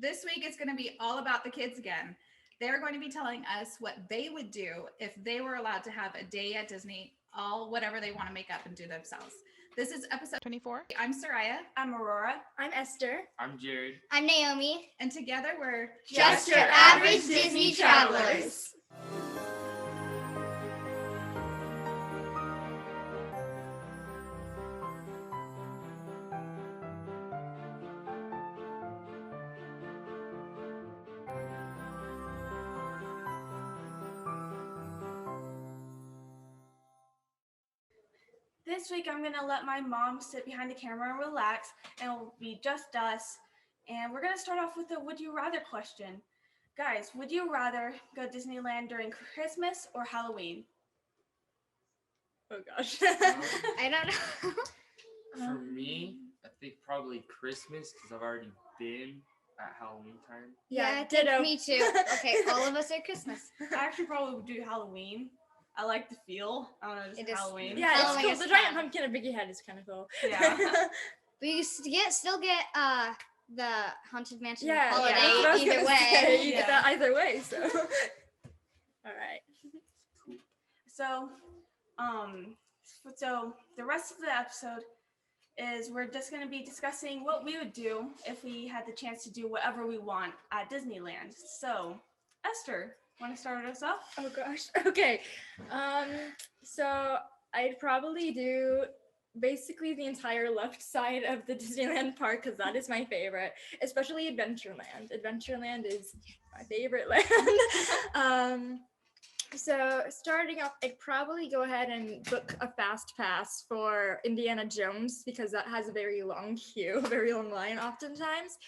This week it's going to be all about the kids again. They're going to be telling us what they would do if they were allowed to have a day at Disney, all whatever they want to make up and do themselves. This is episode 24. I'm Soraya. I'm Aurora. I'm Esther. I'm Jared. I'm Naomi. And together we're Just your average Disney travelers. This week I'm going to let my mom sit behind the camera and relax, and it'll be just us. And we're going to start off with a would you rather question. Guys, would you rather go to Disneyland during Christmas or Halloween? Oh gosh. I don't know. For me, I think probably Christmas because I've already been at Halloween time. Yeah, ditto. me too. Okay, all of us are Christmas. I actually probably would do Halloween. I like the feel. I don't know, just It is- Halloween. Yeah, Oh, it's I cool. guess The giant fun. pumpkin and Biggie head is kind of cool. Yeah. But you still get the Haunted Mansion Yeah, holiday that's what I was either gonna way. say. You Yeah. get that either way. So. All right. So the rest of the episode is we're just going to be discussing what we would do if we had the chance to do whatever we want at Disneyland. So, Esther, want to start us off? Oh gosh. Okay. So I'd probably do basically the entire left side of the Disneyland park because that is my favorite, especially Adventureland. Adventureland is my favorite land. So starting off, I'd probably go ahead and book a fast pass for Indiana Jones because that has a very long queue, a very long line oftentimes.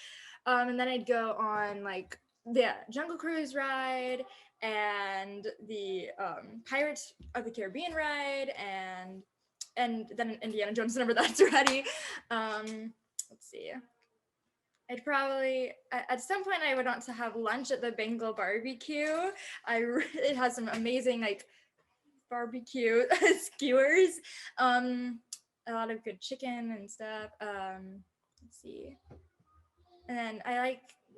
And then I'd go on like the Jungle Cruise ride and the Pirates of the Caribbean ride and then Indiana Jones whenever that's ready. Let's see. I'd probably at some point I would want to have lunch at the Bengal barbecue. It has some amazing like barbecue skewers, a lot of good chicken and stuff. Let's see, and then I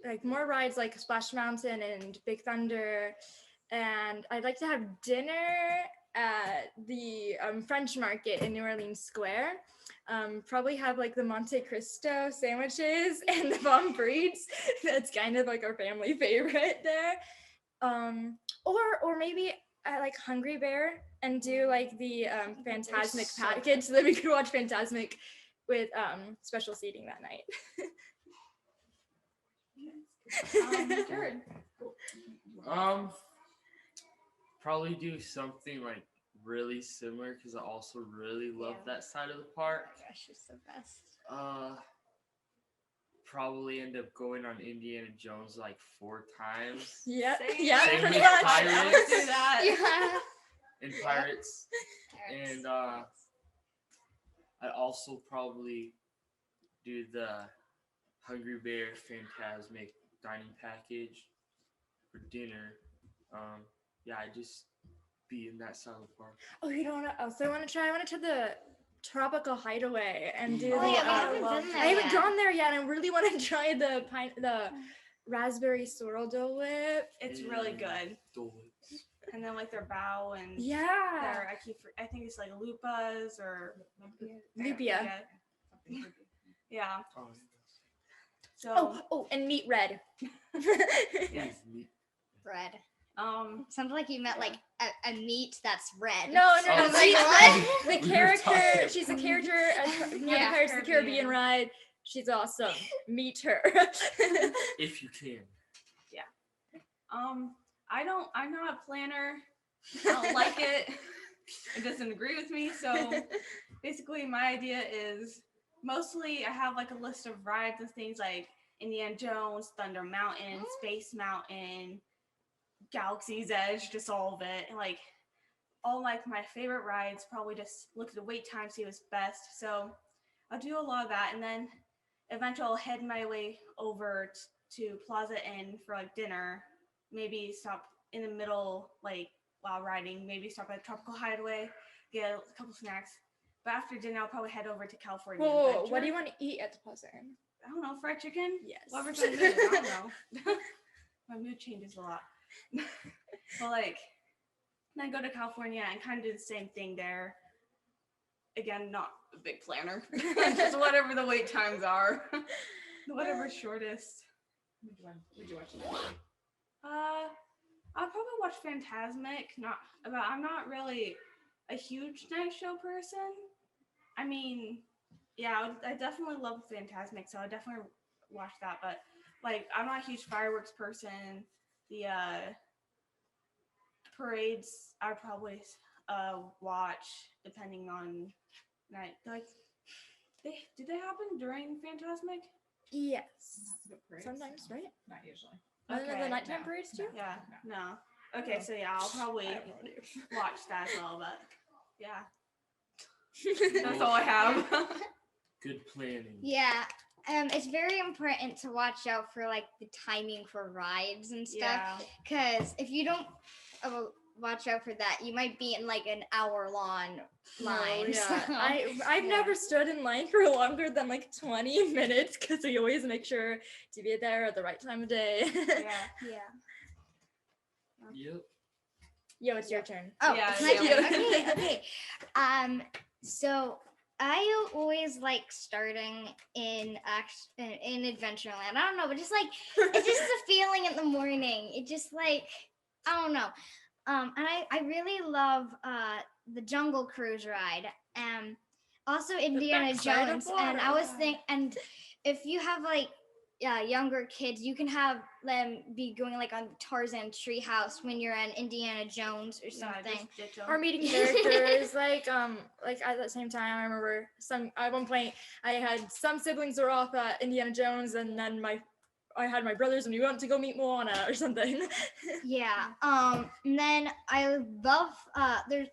like more rides like Splash Mountain and Big Thunder, and I'd like to have dinner at the French Market in New Orleans Square. Probably have like the Monte Cristo sandwiches and the bomb frites. That's kind of like our family favorite there. Or maybe I like Hungry Bear and do like the Fantasmic package so that we could watch Fantasmic with special seating that night. Jared. Probably do something like really similar because I also really love that side of the park. Gosh, it's the best. Probably end up going on Indiana Jones like 4 times. Yeah, Same. yeah, Same pretty with much. Pirates. I would do that. Yeah. And Pirates. And I'd also probably do the Hungry Bear Fantasmic dining package for dinner. Yeah, I just be in that side of the park. Oh, you know what else I want to try? I want to try the Tropical Hideaway and do Oh, the. yeah, we haven't love been it. there I haven't yet. gone there yet. And I really want to try the raspberry swirl Dole Whip. It's really good. Dole. And then like their bow and Yeah. their, I think it's like lupas or Lupia. Yeah. Oh, So Oh, and meat red. yeah. Red. um Sounds like you meant like a meat that's red. No, Oh, like see, what? The we were character, talking- she's a character at Yeah, Pirates of the Caribbean Caribbean. ride. She's awesome. Meet her. If you can. I'm not a planner. I don't like it. It doesn't agree with me. So basically my idea is mostly I have like a list of rides and things like Indiana Jones, Thunder Mountain, Space Mountain, Galaxy's Edge, just all of it. And like all like my favorite rides, probably just look at the wait time, see what's best. So I'll do a lot of that, and then eventually I'll head my way over to Plaza Inn for like dinner. Maybe stop in the middle, like while riding. Maybe stop at Tropical Hideaway, get a couple snacks. But after dinner, I'll probably head over to California Whoa, Adventure. what do you want to eat at the Plaza Inn? I don't know, fried chicken. Yes. Whatever's my mood. I don't know. My mood changes a lot. But like, then I go to California and kind of do the same thing there. Again, not a big planner. Just whatever the wait times are. Whatever's shortest. Would you watch it? I'll probably watch Fantasmic. I'm not really a huge night show person. I mean, yeah, I definitely love Fantasmic, so I definitely watch that. But like, I'm not a huge fireworks person. The parades I probably watch depending on night. Like, do they happen during Fantasmic? Yes. The parades? Sometimes, right? Not usually. Other than the Okay, nighttime no. parades too? Yeah, no. Okay, so yeah, I'll probably I have no idea. watch that as well. But yeah, that's all I have. Good planning. Yeah. It's very important to watch out for like the timing for rides and stuff. Yeah. Because if you don't watch out for that, you might be in like an hour-long line. No, yeah. so- I've yeah. never stood in line for longer than like 20 minutes because we always make sure to be there at the right time of day. Yeah. Yeah. Yep. Yo, it's your turn. Oh, Yeah, it's my yeah. turn. Okay. So I always like starting in Adventureland. I don't know, but just like it's just the feeling in the morning. It just like I don't know. And I really love the Jungle Cruise ride. Also Indiana backside of Jones. And I water. was and if you have like younger kids, you can have them be going like on Tarzan Treehouse when you're in Indiana Jones or Yeah, something. just ditch 'em. Or meeting characters like at the same time I remember at one point I had some siblings who were off at Indiana Jones and then I had my brothers and we went to go meet Moana or something. Yeah. And then I love there's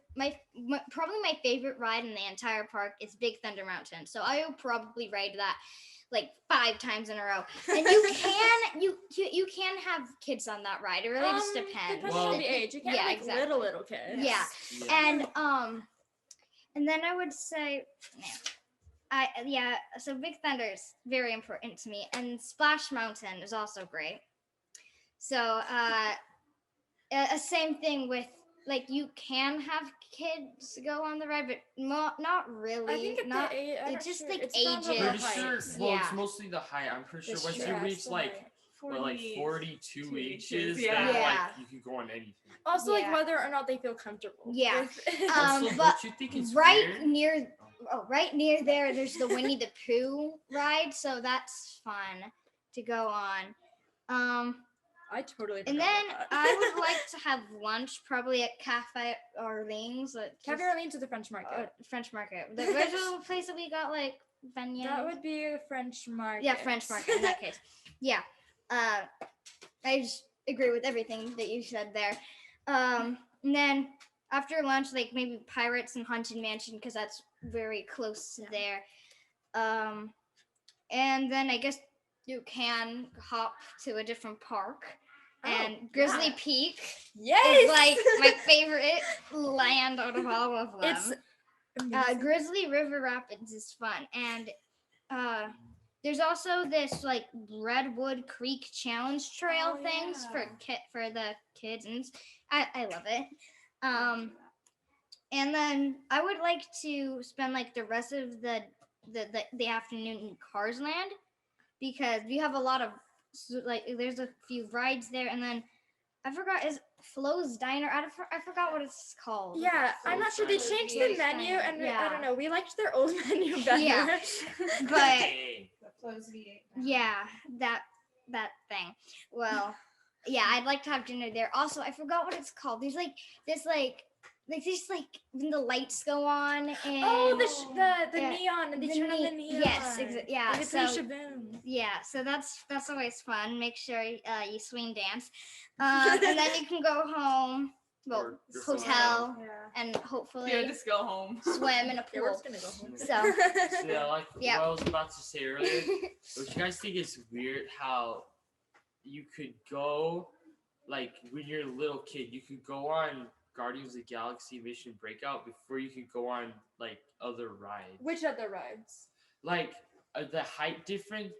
probably my favorite ride in the entire park is Big Thunder Mountain. So I will probably ride that like 5 times in a row. And you can have kids on that ride. It really just depends. Depending on the age. You can't Yeah, have like exactly. little kids. Yeah. Yeah. And then I would say so Big Thunder is very important to me, and Splash Mountain is also great. So same thing with like you can have kids go on the ride, but not really. I think not it's just sure. like It's not ages. the Pretty height. sure. heights, Well, yeah. it's mostly the height. I'm pretty sure It's once true, you that's reach the like height. 42 2 inches, inches, yeah. then Yeah. like you can go on anything. Also, like Yeah. whether or not they feel comfortable. Yeah. with- Also, But don't you think it's right weird? near right near there's the Winnie the Pooh ride, so that's fun to go on. I totally. And forgot then about that. I would like to have lunch probably at Cafe Orleans. Cafe Orleans to the French market. French Market. Where's the little place that we got like beignets? That would be a French market. Yeah, French Market in that case. Yeah. I just agree with everything that you said there. And then after lunch, like maybe Pirates and Haunted Mansion because that's very close to there. And then I guess you can hop to a different park. And Grizzly yeah. Peak Yes. is like my favorite land out of all of them. It's amazing. Grizzly River Rapids is fun, and there's also this like Redwood Creek Challenge Trail Oh, things yeah. for the kids, and I love it. And then I would like to spend like the rest of the afternoon in Cars Land because we have a lot of like there's a few rides there, and then I forgot is Flo's Diner. I forgot what it's called. Yeah, I'm not sure. They Flo's changed Diner. the menu, and I Yeah. don't know. We liked their old menu better. Yeah. But Dang. The flows V8. yeah, that thing. Well, yeah, I'd like to have dinner there. Also, I forgot what it's called. There's like this like when the lights go on and Oh, the Yeah, neon, and they the turn on the ne- neon. yes, yeah, Like they so- play Shaboom. yeah, so that's always fun. Make sure you swing dance, and then you can go home. Well, Or just hotel, Yeah. and hopefully Yeah, just go home. swim in a Yeah, we're pool. just gonna go home. So Yeah, like Yeah. what I was about to say earlier. Don't you guys think it's weird how you could go, like when you're a little kid, you could go on Guardians of the Galaxy Mission Breakout before you could go on like other rides. Which other rides? Like the height difference.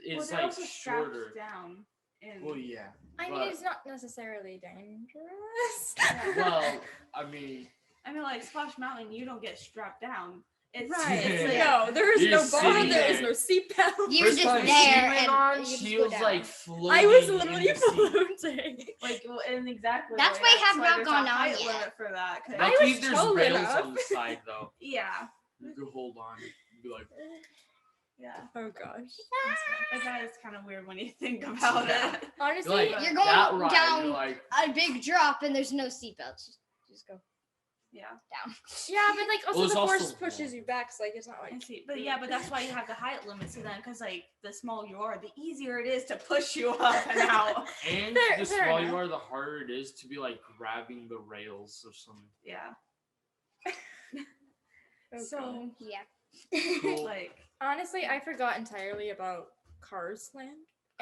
is they're like also strapped shorter. down. And Well, yeah. I mean, but- it's not necessarily dangerous. Well, I mean, like Splash Mountain, you don't get strapped down. It's Right. It's like, No, there is You're no bar. sitting There is there. no seatbelt. You're first just time there she went and on, you just she go was down. like floating. I was in literally the seat. floating. like well, and exactly. That's like, why you have why not there's gone a down height yet. limit for that. 'cause- I Luckily, was there's tall rails enough. on the side though. yeah, You can hold on. Be like, yeah. Oh gosh. But that is kind of weird when you think about Yeah. it. Honestly, like You're going that ride. down- You're like, A big drop and there's no seatbelts. Just go Yeah, down. yeah, but like also Well, it's the force also pushes warm. you back, so like it's not I like. see. But yeah, but that's why you have the height limit to them, because like the smaller you are, the easier it is to push you up and out. and Fair- the fair smaller enough. you are, the harder it is to be like grabbing the rails or something. Yeah. Oh, So God. Yeah. Cool. like, Honestly, I forgot entirely about Cars Land.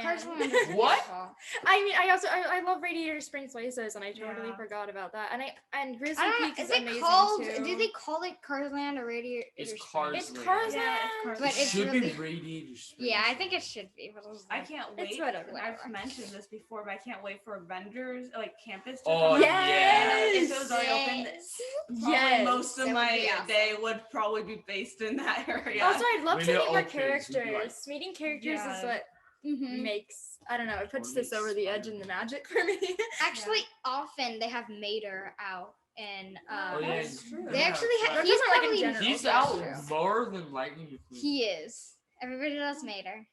Cars and- Land is What? beautiful. I mean, I love Radiator Springs Places, and I totally Yeah. forgot about that. And Grizzly I don't Peak know. is Is it amazing called? too. Do they call it Cars Land or Radiator? It's Springs? Cars It's Land. Cars Yeah, Land. it's Cars But It it's should really- be Radiator Springs. Yeah, I think it should be. But I can't wait. It's whatever. I've mentioned this before, but I can't wait for Avengers like campus to Oh, come. Yes! If it was already open, Yes. probably Yes. most of That would my be awesome. day would probably be based in that area. Also, I'd love When to it meet more opens, we'd be characters. like- Meeting characters is Yeah. what Mhm. makes, I don't know, it puts Or this makes over the edge and the magic for me. Actually, often they have Mater out, and Oh, yeah, That's true. they yeah, actually that's have. right. He's Doesn't like in probably general. He's That's out true. more than Lightning McQueen. He is. Everybody loves Mater.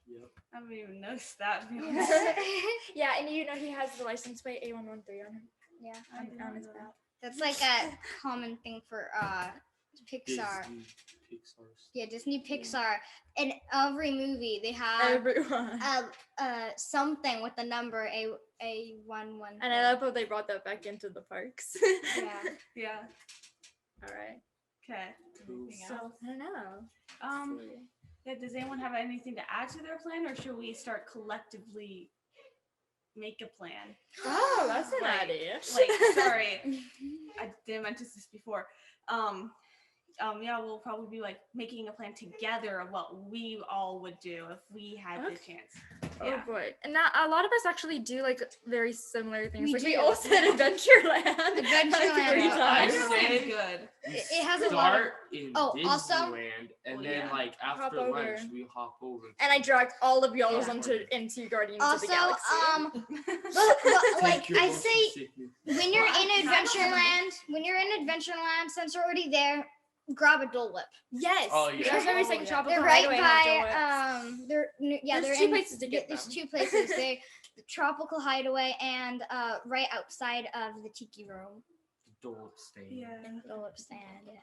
Yep. I haven't even noticed that. To be honest. Yeah, and you know he has the license plate A113 on him. Yeah, I didn't on his know back. that. that's like a common thing for Pixar. Disney, Pixar. Yeah, Disney Pixar. In every movie, they have Everyone. something with the number A11. And I love how they brought that back into the parks. Yeah. Yeah. All right. Okay. Cool. Anything So, else? I don't know. Um. Let's see. Yeah. Does anyone have anything to add to their plan, or should we start collectively make a plan? Oh, that's an Like- idea. Like, sorry, I didn't mention this before. Yeah, we'll probably be like making a plan together of what we all would do if we had the Okay. chance. Oh Yeah. boy. And not, a lot of us actually do like very similar things. We Like we do. all said Adventureland. Adventureland. like 3 Yeah. I times. say- good. We It has a lot of- start in Oh, Disneyland, also- and Oh, then yeah. like Hop after over. lunch we hop over. And I dragged all of y'all Yeah. into Guardians of Also, the Galaxy. but, like Take your I motion say, sickness. when you're Well, in I don't have Adventureland, since you're already there, grab a Dole Whip. Yes. Oh, yeah. That's why we're Oh, saying yeah. Tropical They're right Hideaway have Dole Whips. by they're There's they're two places to get There's them. 2 places. They the Tropical Hideaway and right outside of the Tiki Room. Dole stand. Yeah. Dole Whip stand. Yeah.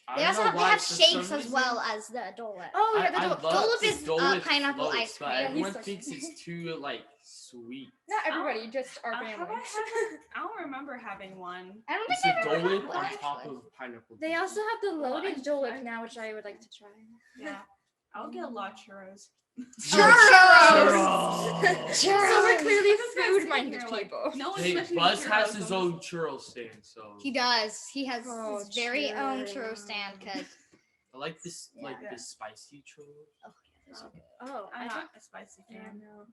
I They don't also know have, they why have for shakes some as reason, well as the Dole Whip. Oh yeah, I the love Dole. Dole Whip the is, Dole Whip pineapple floats, ice but cream. Yeah, everyone he's so thinks it's too like sweet. Not everybody, just our Have family. I don't remember having one. I don't It's think a I've Dole ever Whip had on one. top actually. of pineapple. They juice. also have the Well, loaded I- Dole Whip I- now, which I would like to try. Yeah. I'll get a lot of churros. Churros! So we're clearly This guy's sitting food-minded here like, people. No one's Hey, mentioning Buzz has churros. his I'm own churro stand, so He does. He has Oh, his very own churro churros. stand because I like this, like Yeah. the spicy churros. Oh, I'm I not don't. a spicy Yeah, fan. no.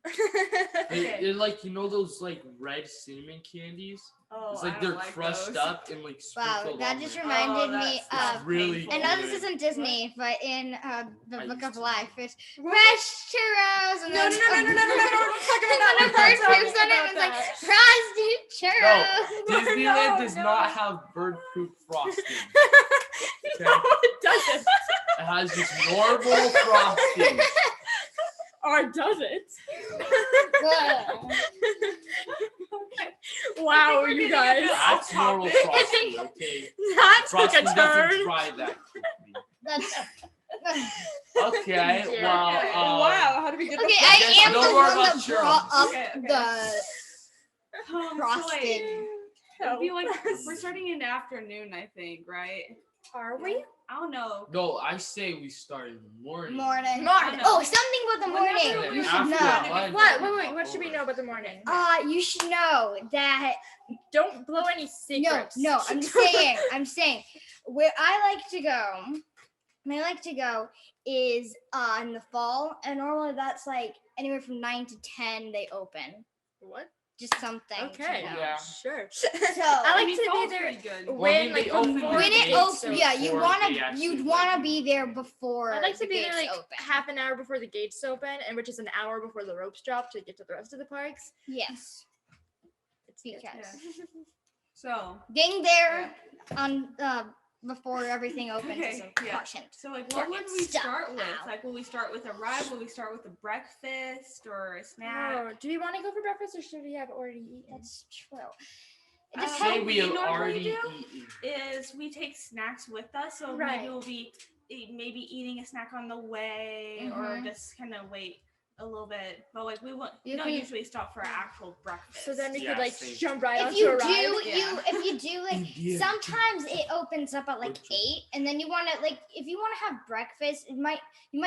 Okay. They're like those like red cinnamon candies. Oh, It's I like don't they're like crushed those. up and like wow, sprinkled that on just there. reminded me that's- that's of. really painful. I know this good. isn't Disney, but in the I Book used of to Life, know. it's fresh churros. And No, then no, no, no, no, no, no, no, don't talk And about then a that. bird Don't poops talk on it about and it's like that. frosted churros. Disneyland No, does no. not have bird-proof frosting. No, it doesn't. It has just normal frosting. Or does it? Whoa. Wow, we're you getting guys. a bit That's normal topic. frosting, okay? That took Frosting a doesn't turn. dry that quickly. That's Okay, Yeah. well, Okay. Wow, how did we get okay. the I guess am no the more one about that brought churros. up Okay, okay. the So, like, frosting. it'd be like we're starting in the afternoon, I think, right? Are we? I don't know. no, I say we start in the morning. Morning. Morning. Oh, something about the Whenever morning. we You were should after know. lunch, What? we Wait, hop what should we over. know about the morning? You should know that. Don't blow any secrets. No, I'm saying where I like to go. is in the fall, and normally that's like anywhere from 9 to 10 they open. What? Just something. to Okay. know. Yeah. Sure. So I like mean, to be fall's there pretty good. Well, I when mean, like they open before the when the it gates opens, open. yeah, before you'd wanna be there before. I'd like to the be there gates like open. half an hour before the gates open, and which is an hour before the ropes drop to get to the rest of the parks. Yes, It's good. because So, getting there on before everything opens is Okay, yeah. important. so like, what would we Stuff start with? out. Like, will we start with a ride? Will we start with a breakfast or a snack? Oh, do we want to go for breakfast or should we have already eaten? That's true. It I depends. Say What we we have normally already do eaten. Is we take snacks with us, so Right. maybe we'll be maybe eating a snack on the way, or Mhm. just kind of wait a little bit. But like we won't, You don't can- usually stop for actual breakfast. So then we Yeah, could like same. jump right If onto you a do, ride. Yeah. if you do like Indiana. sometimes it opens up at like Virtual. 8, and then you want to like if you want to have breakfast, you might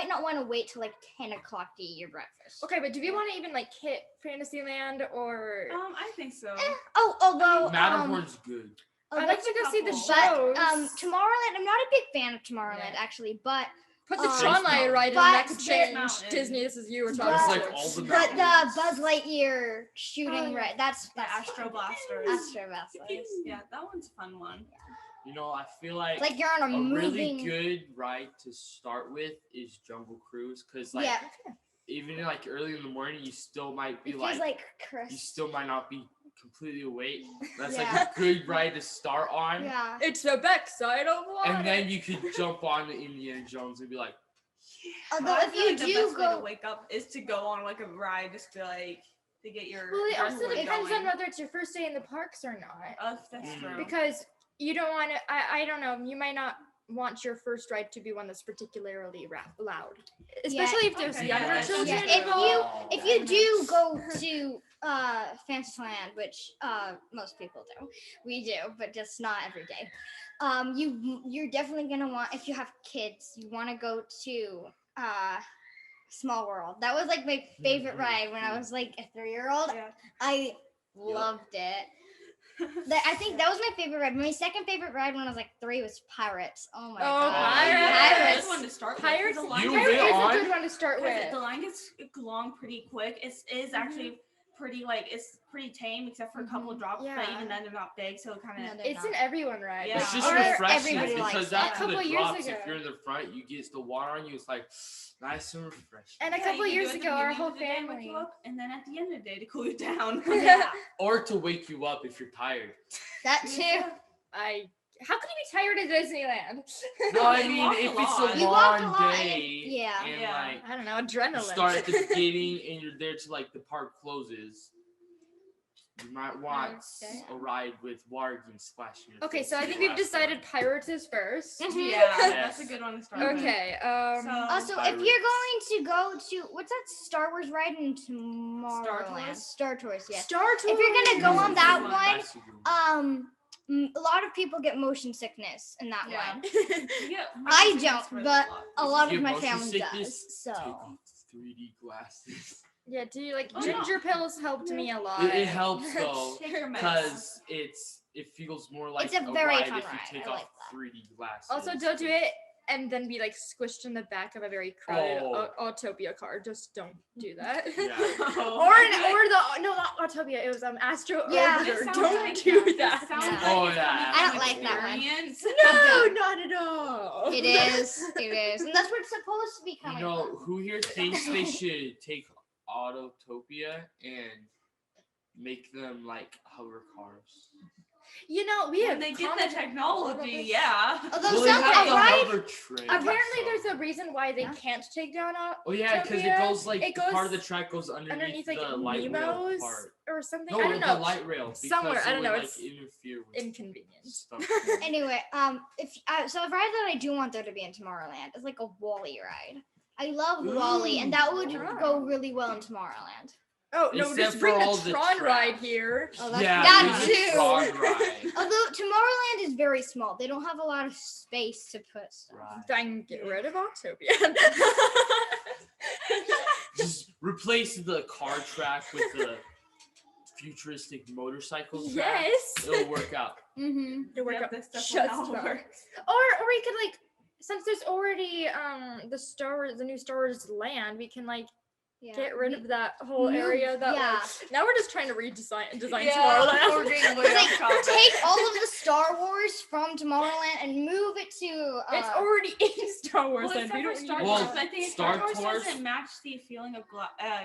not want to wait till like 10 o'clock to eat your breakfast. Okay, but do we want to even like hit Fantasyland or? I think so. Oh, although Matterhorn's good. I'd like to go see the couple. shows. Tomorrowland. I'm not a big fan of Tomorrowland Yeah. actually, but Put the um, Tron Light ride and but that could the- change. Mountain. Disney, this is you. We're But- talking It's about like all sports. the the mountains. Buzz Lightyear shooting Oh, yeah. right. That's The Astro Blasters. Astro Blasters. Yeah, that one's a fun one. You know, I feel like Like you're on a a moving. really good ride to start with is Jungle Cruise, because like yeah, even like early in the morning, you still might be it feels like you Chris. still might not be completely awake. That's Yeah. like a good ride to start on. Yeah. It's the backside of water. And then you could jump on the Indiana Jones and be like, Although I if feel you like the do best way to go, wake up is to go on like a ride, just to like to get your. Well, it also adrenaline depends going. on whether it's your first day in the parks or not. That's Mm. true. Because you don't want to. I don't know. You might not want your first ride to be one that's particularly loud, especially if there's Okay, younger yeah, that's children. yeah, Oh. if you do go to Fantasyland, which most people do, we do, but just not every day. You're definitely gonna want, if you have kids, you want to go to Small World. That was like my favorite ride when I was like a 3-year-old. Yeah. I loved it. I think that was my favorite ride. My second favorite ride when I was like 3 was Pirates. Oh my Oh, god. Pirates. That's a Pirates. good one to start with. Pirates, The line You Pirates went is on? a good one to start Because with. the line gets long pretty quick. It is actually pretty it's pretty tame except for a couple of drops, Yeah. but even then they're not big, so kind of. No, they're It's an not. everyone ride. Yeah. it's just Or refreshing everybody likes because it. after A couple the years drops, ago. if you're in the front, you get the water on you. It's like nice and refreshing. And a Yeah, couple you can do years it at the ago, our beginning whole of the day, wake family. you up, and then at the end of the day to cool you down. Yeah. Or to wake you up if you're tired. That too. How can you be tired at Disneyland? No, I You mean walk a if it's lot. a You walk a long lot, day, yeah. and Yeah. like I don't know, you adrenaline. start at the beginning and you're there till like the park closes, you might want Okay. a ride with water getting splashed in your Okay, face so I in think the we've last decided one. Pirates is first. Yeah, that's Yes. a good one to start with. Okay. So, Also, if you're going to go to what's that Star Wars ride in Tomorrowland? Tours? Star Tours, yes. Star Tours. If you're gonna go on that That's one, That's a good one. a lot of people get motion sickness in that Yeah. one. you get I motion sickness don't, for but a lot You of get my motion family sickness? does. So Take off the 3D glasses. Yeah, do you like Oh, no. ginger pills helped me a lot. It helps though, Take your meds. because it feels more like It's a very ride fun if you ride. take I off like that. 3D glasses. Also, don't do it and then be like squished in the back of a very crowded Oh. Autopia car. Just don't do that. Yeah. Not Autopia. It was Astro Yeah. Orbiter. This sounds Don't like do This that. sounds Yeah. like Oh, it's yeah. coming I don't from like that one. experience. No, not at all. it is, and that's what it's supposed to be You coming. know, who here thinks they should take Autotopia and make them like hover cars? You know, we When have they get the commented all over technology, this. yeah. Although Well, they some have the ride, hover train. Apparently, so- there's a reason why they can't take down Oh yeah, because it Autopia. goes like It part of the goes track goes underneath like the light rail Nemo's part. or something. No, I don't the know. light rail. Because Somewhere, I it don't would, know, like, it's interfere with Inconvenient. stuff. anyway, so a ride that I do want there to be in Tomorrowland is like a Wally ride. I love Wally, and that would Ooh. go really well in Tomorrowland. Oh no, Except just for bring all the the Tron ride trash. here. Oh, that's Yeah, that there's a too. Tron ride. Although Tomorrowland is very small, they don't have a lot of space to put stuff. Right. Then get rid of Autopia. Just replace the car track with the futuristic motorcycle track. Yes. It'll work out. Mm-hmm. To work Yep, out this stuff just all fine. works. Or we could like since there's already the new Star Wars land, we can like Yeah. get rid of that whole Move- area. That yeah. now we're just trying to design Yeah, we're Tomorrowland. getting way It's off like topic. take all of the Star Wars from Tomorrowland and move it to. It's already in Star Wars Well, land. except We for don't Star need Well, Wars, that. but I think Star Star Wars Tours- doesn't match the feeling of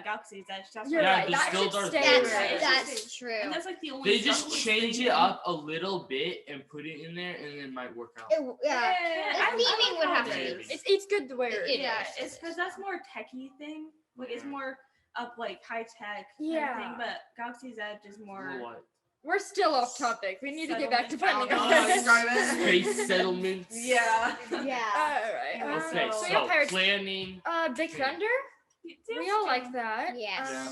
Galaxy's Edge. That's You're why. right. there's That still should Darth stay Vader. there. That's true. And that's like the only. They Star just Wars change thing. it up a little bit and put it in there, and it might work out. Yeah. I The like theming would how have it to. is. It's good the way It Yeah, is. it's because that's more techie thing. Like it's more up like high tech. Yeah. Thing, but Galaxy's Edge is more. What? We're still off topic. We need to get back to finding Settlement. I don't know how to out. describe it. Space settlements. Yeah. Yeah. Alright. Okay, so we so got Pirates. planning. Big Thunder. We all like that. Yes. I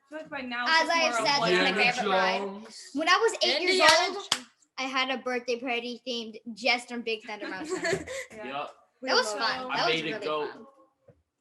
feel like by now. As it's I more have of said, like- that's my Indiana favorite ride. Jones. When I was 8 years Indiana old, I had a birthday party themed just on Big Thunder Mountain. Yeah. Yep. That was So- fun. I That was made it really go. fun.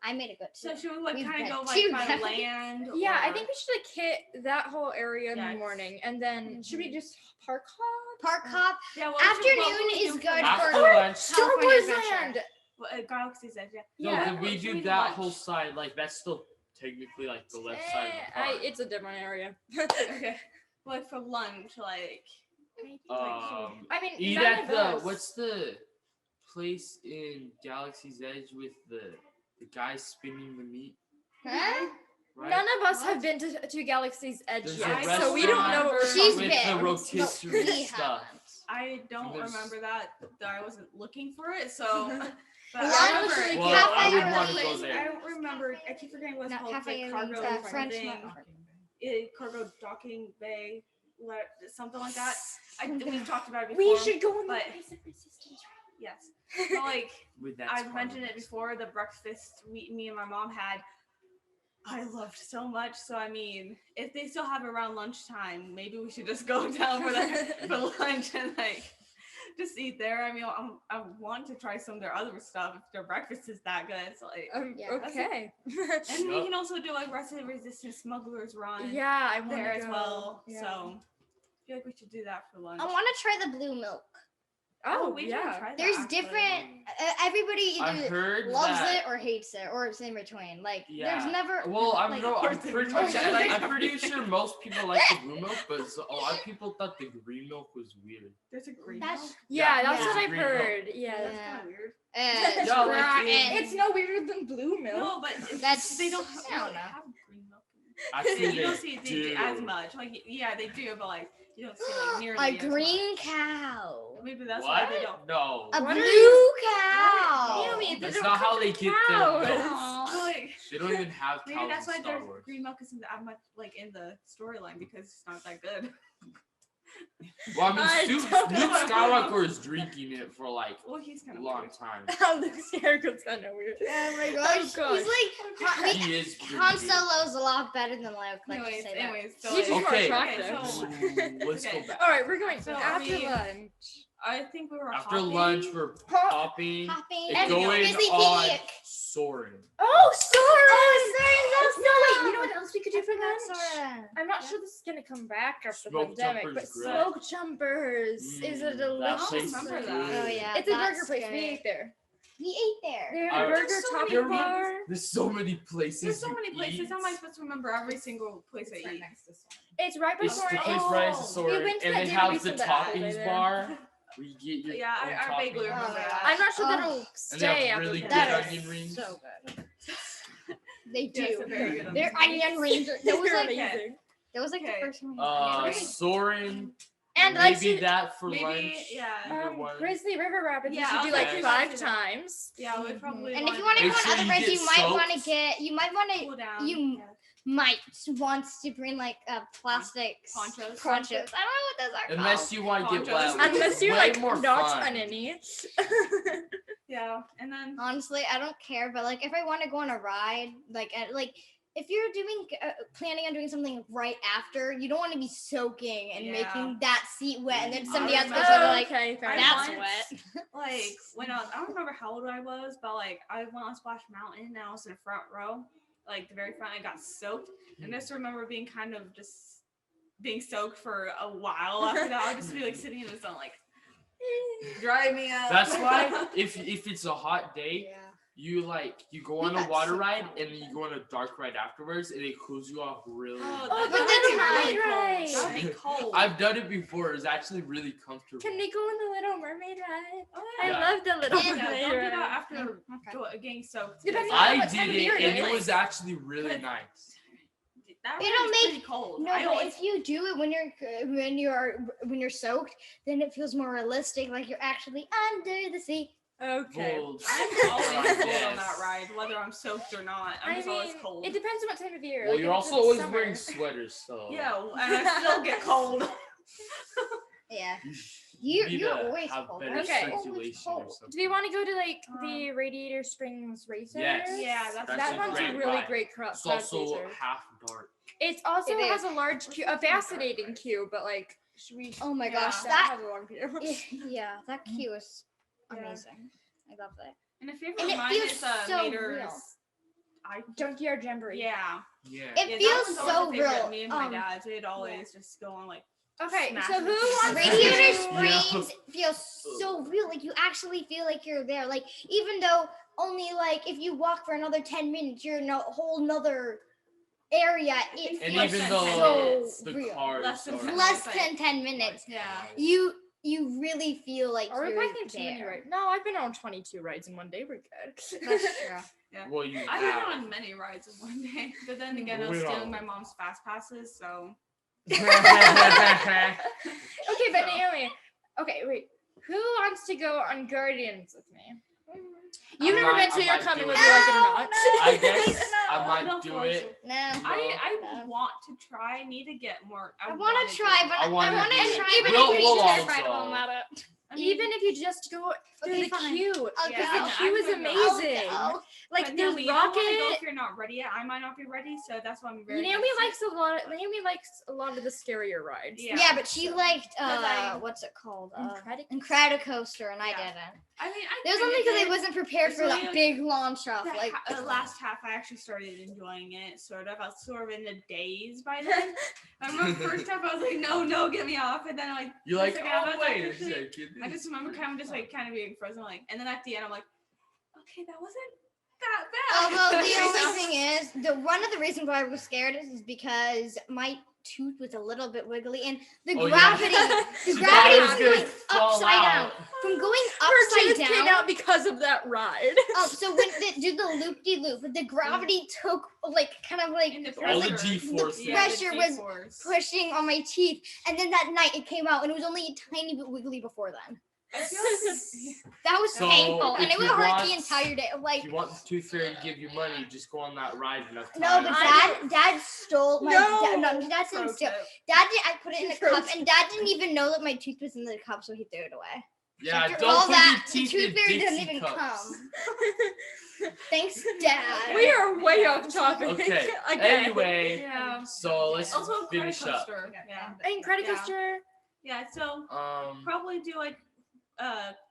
I made it good too. So should we like We've kind of had go like two by rides. land? Yeah, I or- think we should like hit that whole area in the Yes. morning, and then should we just park hop? Park hop. Yeah, well, Afternoon is good After for lunch. Star California Wars Adventure. Land. Well, Galaxy's Edge. Yeah. No, Yeah. then we should do we do that lunch? whole side. Like that's still technically like the left side of the park. It's a different area. Okay. Well, like for lunch, like. I mean, Eat none at of the us- what's the place in Galaxy's Edge with the guy spinning the meat? Huh? Right? None of us What? have been to Galaxy's Edge There's yet, a so we don't know what we're She's talking with been. the rotisserie We stuff. haven't. I don't There's- remember that. I wasn't looking for it, so. But Well, I honestly, remember. Well, Cafe I would or want to go Orleans. there. I don't remember. I keep forgetting what it's Not called. It's Cafe like Orleans, cargo French. something. Cargo docking bay, something like that. We've talked about it before. We should go on the but- Rise of Resistance ride. Yes. But like With that I've mentioned it carnival. before, the breakfast me and my mom had. I loved so much. So I mean, if they still have it around lunchtime, maybe we should just go down for lunch and like just eat there. I mean, I want to try some of their other stuff if their breakfast is that good. It's like, Yeah, that's Okay. and we Yup. can also do like Rest of the Resistance Smugglers Run Yeah, I want there to as go. well. Yeah. So I feel like we should do that for lunch. I want to try the blue milk. Oh, we didn't yeah. try that, There's actually. different. Everybody I've either heard loves that. it or hates it, or it's in between. Like Yeah. there's never. Well, I'm like, I'm course pretty they much, do. I'm pretty sure most people like the blue milk, but a lot of people thought the green milk was weird. There's a green That's- milk? Yeah, that's Yeah. what I've Green milk. heard. Yeah. That's Yeah. kind of weird. It's Yeah, like, rotten. It's no weirder than blue milk. No, but That's- they don't I don't really know. have green milk. Actually, You don't they see do. it as much. Like yeah, they do, but like you don't see like nearly A as green much. cow. Maybe that's What? why they don't. No. A What are blue cow. You mean, they That's don't not how cook they the get their cows. milk. Aw, like, They don't even have maybe cows that's in why Star their Wars. green milk isn't that much like in the storyline because it's not that good. Well, I I mean, Luke don't know. Skywalker is drinking it for like Well, he's kind a of long weird. time. Luke Skywalker's kind of weird. Oh my gosh. gosh. He's like He is pretty Han good. Solo's a lot better than Luke. Like to Anyways, say that. anyways, so He's just like, more Okay. attractive. Okay, so Let's Okay. go back. All right, we're going So, after we- lunch. I think we were After hopping. lunch, we're popping Hopping and and going Disney on Peak. Soaring. Oh, Soren! Oh, Soren's No, wait, awesome. you know what else we could do for lunch? Soren. I'm not sure this is gonna come back after the Smoke pandemic, jumpers but grill. smoke jumpers is a that delicious. place is remember good. that. Oh yeah. It's a burger that's place. good. We ate there. We ate there. They have I- a burger There's so many topping places. bar. There's so many places. There's so to many places. eat. How am I supposed to remember every single place I It's right eat? next to Swan. It's right by It's the Soren. place Oh, right next to we Soaring, went to and that it dinner has we the said that day toppings there. bar. Where you get your Yeah, own I vaguely toppings. remember Oh, that. I'm not sure Oh. that'll And they stay have after really the good That pandemic. is onion rings. So good. They do. Yes, they're very good. Their onion rings. That was They're like amazing. that was like Okay. the first one. Soaring. And like Maybe to, that for Maybe, lunch. yeah. Either one. Grizzly River Rapids, Yeah, you I should do was like gonna say 5 that too. times. Yeah, we probably. And if you want to Make go on sure other you rides, get you might want to soaked. get. You might want to. cool down. You yeah. might want to bring like plastic Ponchos. Ponchos. I don't know what those are Unless called. you want to get Ponchos. wet. which Unless is you're way like more not fun. on any. Yeah, and then Honestly, I don't care. But like, if I want to go on a ride, like if you're doing planning on doing something right after, you don't want to be soaking and Yeah. making that seat wet, and then I somebody else goes remember- over like, okay, fair I enough. that's once- wet. like when I don't remember how old I was, but like I went on Splash Mountain and I was in the front row, like the very front. I got soaked, and I just remember being kind of just being soaked for a while after that. I'd just be like sitting in the sun, like Dry me up. That's why if it's a hot day, Yeah. you go on a water ride and then you go on a dark ride afterwards and it cools you off really. Oh, Oh, that the would be Little Mermaid cold. That would be cold. I've done it before. It's actually really comfortable. Can we go on the Little Mermaid ride? Oh, I yeah. love the Little Yeah, Yeah, Mermaid don't do ride. that after Okay. getting soaked. Depending on I what did time of year it it and it is. was actually really nice. That It'll ride is make- pretty cold. No, I but always if you do it when you're soaked, then it feels more realistic, like you're actually under the sea. Okay. Well, I'm always cold on yes. that ride, whether I'm soaked or not. I'm just always cold. It depends on what time of year. Well, like, you're if also it's always summer. wearing sweaters, so Yeah, and I still get cold. Yeah. you need You're to always have cold. better Okay. circulation or Cold. something. Do we want to go to like the Radiator Springs Racer? Yes. Yeah, that's That a one's great a really ride. great It's crowd also racer. half dark. It also It has is. a large queue, a fascinating queue, but like, should we? Oh my Yeah. gosh, that that has a long queue. yeah, that queue is Yeah. amazing. I love that. And a favorite And of it mine feels is so Mater's. real. Junkyard Jamboree. Yeah. Yeah. It Yeah, that feels one's always so a favorite. real. Me and my dad, we'd always just go on like. Okay, Smash so it. who wants Radiator to? Springs feels so real. Like you actually feel like you're there. Like even though only like if you walk for another 10 minutes, you're in a whole nother area. It And feels even though so the real. cars Less than are 10 Less Like- than 10 minutes. Yeah. You really feel like Are we you're packing too many there. rides? No, I've been on 22 rides in one day. We're good. That's true. Yeah. Well, you I've been have. on many rides in one day, but then again, I was We're stealing all- my mom's fast passes, so. Okay, but So- Naomi. Okay, wait. Who wants to go on Guardians with me? I You've never might- been, so I you're might coming do whether it. you like it or not. I guess I No, might don't do force it. No. I want to try. I need to get more. I want to try, but I I wanna want do to it. try. Even but We'll- I if we'll you all just go. even if you just go through Okay, the fine. queue, Okay, because I'll- the queue is I could go. amazing. I'll Like But the Naomi, you don't wanna go rocket. if you're not ready yet. I might not be ready, so that's why I'm very. Naomi excited. likes a lot of the scarier rides. Yeah. Yeah, but she So- liked I- what's it called? Incredicoaster. Incredicoaster, and I Yeah. didn't. I mean, I It was kinda only because I did. wasn't prepared for So that you- big launch off. The Like last half, I actually started enjoying it. Sort of. I was sort of in a daze by then. I remember the first half, I was like, no, get me off. And then I'm like, You're like, second half, I oh was like, wait a actually- second. I just remember kind of being frozen, like, and then at the end, I'm like, okay, that wasn't that bad. although the only thing is, one of the reasons why I was scared is because my tooth was a little bit wiggly, and the Oh, yeah. gravity, She the thought it gravity was was gonna going fall upside down. out. From going Her upside tooth came down. out because of that ride. So when they did the loop de loop, the gravity took like kind of like And the All the pressure- G-force the there. pressure was G-force. pushing on my teeth, and then that night it came out, and it was only a tiny bit wiggly before then. I feel like That was So, painful, and if it would you hurt want- the entire day. Like If you want the tooth fairy to give you money, just go on that ride enough no, times. but dad stole my No. dad didn't pro steal. tip. Dad did. I put it in a Pro cup, and Dad didn't even know that my tooth was in the cup, so he threw it away. Yeah, After don't all put that, your the teeth in tooth fairy doesn't Dixie even cups. come. Thanks, Dad. We are way off topic. Okay. Again. Anyway, Yeah. so let's Also, finish up. Incredicoaster. Yeah. Incredicoaster, Yeah. So Um, probably do like,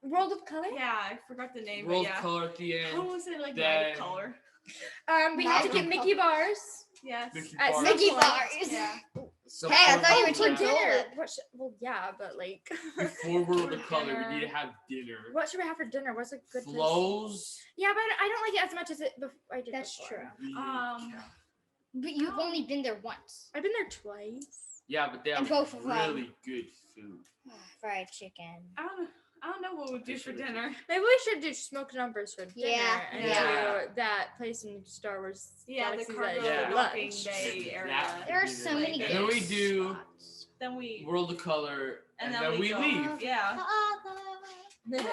World of Color. yeah, I forgot the name, world but yeah. color at the How end. was it like Then- light color? We had to get Mickey bars. Yes. Mickey At bars. Mickey point. bars. Yeah. Some Hey, I sort thought you of were for Team that. dinner. Gold. What well, yeah, but like, Before world of For color, dinner. we need to have dinner. what should we have for dinner? What's a good place? Flows. Yeah, but I don't like it as much as I did. That's before. true. But you've only been there once. I've been there twice. Yeah, but they And have both of them. really good food. Fried chicken. I don't know what we'd do for dinner. Maybe we should do smoked numbers for dinner Yeah, and yeah. do that place in Star Wars. Yeah, the Galaxy's cargo Edge Yeah. for docking lunch. day area. That- There are so Like, many and good then we do- spots. Then we World of color, and then we go. leave. Yeah.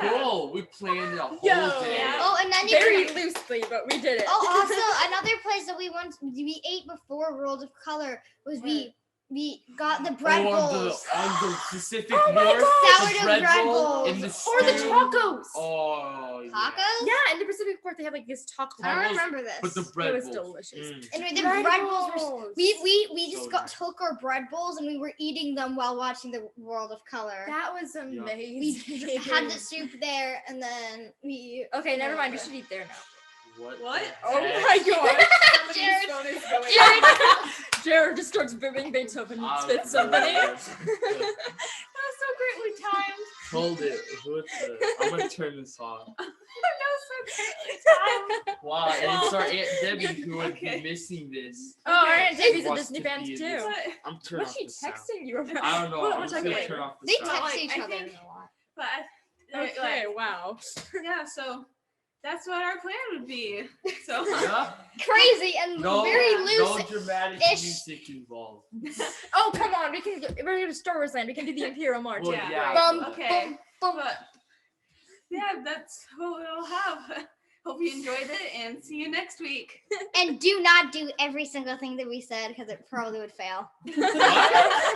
Cool. We planned the whole Yo. day. Yeah. Oh, and then you Very can, loosely, but we did it. oh, also another place that we ate before World of Color was we got the bread bowls. On the Pacific Oh my North, gosh. the Sourdough bread bowl bowls. in the Or the stew. tacos. Oh, yeah. Tacos? Yeah, in the Pacific North they have like this taco. I don't Tacos, remember this. But the bread It was bowls. delicious. Mm. Anyway, the Bread bread bowls were bowls. we just So got nice. took our bread bowls and we were eating them while watching the World of Color. That was we amazing. had the soup there and then we Okay, never mind. We should eat there now. What? What? the Oh heck? my god. Jared. Jared just starts booming Beethoven and Ah, spits somebody. Lord. That was so greatly timed. Hold it. I'm gonna turn this off. Wow, and it's our Aunt Debbie who would Okay. be missing this. Oh, our Aunt Debbie's a Wants Disney to fan be in too. this. But, I'm turning What's off she the sound. texting you about? I don't know. We'll I'm just talk gonna later. turn off the They sound. text like, each I other think- a lot. but Okay, wow. yeah, so that's what our plan would be. So Yeah. Crazy and No, very no loose. dramatic ish. music involved. Oh, come on. We're going to Star Wars Land. We can do the Imperial March. Well, Yeah. yeah. Bum, but- Okay. bum, bum. but yeah, that's what we'll have. Hope you enjoyed it and see you next week. And do not do every single thing that we said because it probably would fail. What?